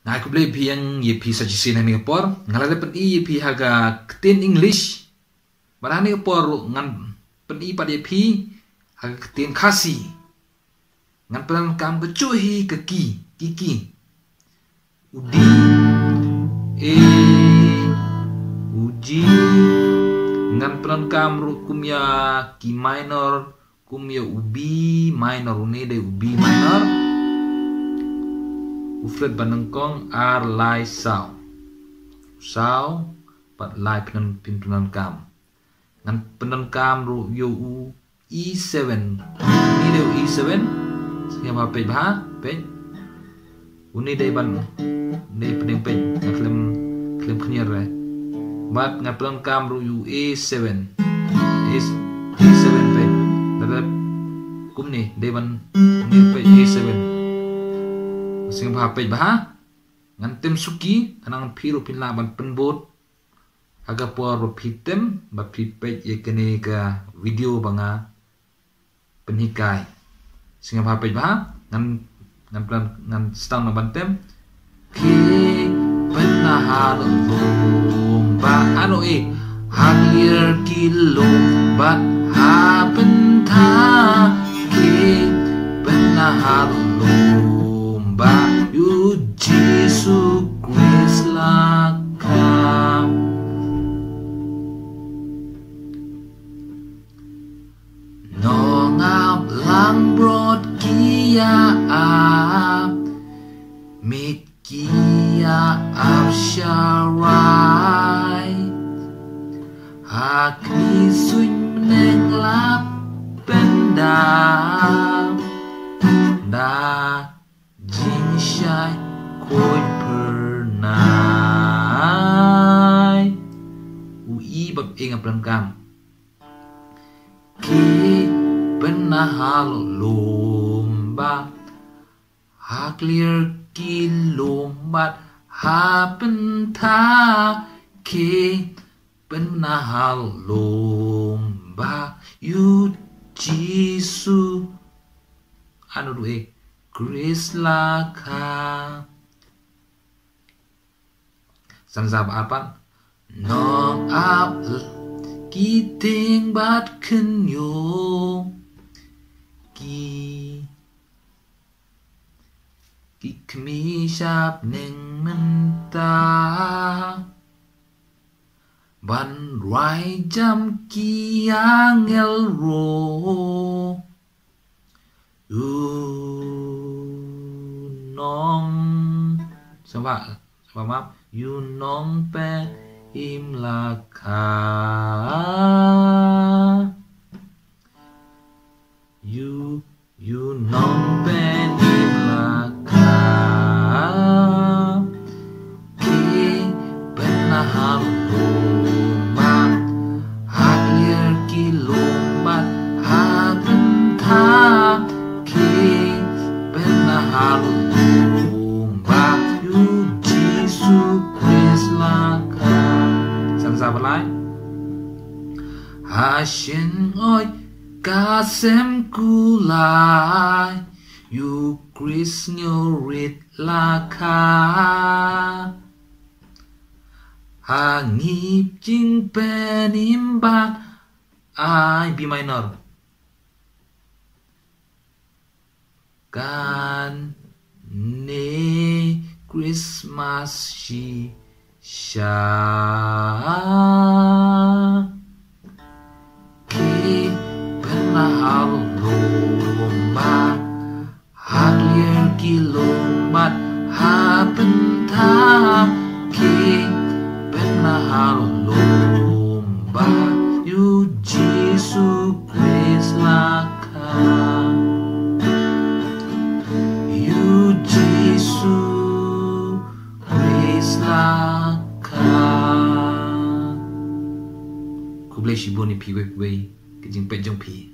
Nah, aku beli pi yang ye pi saji sini ni por, ngalale pen i ye pi haga ketin English. Barani por ngan pen i pada ye pi haga ketin kasi. Ngan pelan kam kecuhi ke kiki. Udi, uji. Ngan pelan kam kumya ki minor, kumya ubi minor une de ubi minor. Ufred banengkong ar lai sao pat lai pintunan kam ngan penan kam ru yo u e7 ni de e7 siapa apa bah pe uni de ban de pedeng pe klem khnier re mat ngan penan kam ru u e7 pe dadap kum ni de ban ni pe e7 sing HP bah ngan tem suki anang piru pinlaban penbot aga por pitem ba pipet ye kene ka video banga penhikai sing HP bah ngan plan ngan stang na bantem ki penahar lomba ano hadir kilo bat hapenta ki penahar you Jesus Christ laka nongap lang brod kia mit kia syarai hakni suin meneng lap pendam jing shai koi pernai ui bab inga pelengkam ki pernah halo lomba haklir ki lombat hapenta ki pernah halo lomba yu jisu anu duwe Chris laka Sansa apa nong ap kiting bat kenyo ki kmi syap neng mentah ban rai jam ki angel ro nong sama maaf you nong pe im laka you nong pe im laka ki pernah lomba hadir ki lomba habenta ki pernah lomba you Jesus Christ laka Sansa balai Hashin oi kasem kulai you Chris nyorit laka hangip jing penimbat I B minor kan ne Christmas she sha ki pernah lomba hadir ki lombat hapenta ki pernah lomba you Jesus Christ laka you Jesus Christ laka ku bless you boni pi we ke jing pe jong pi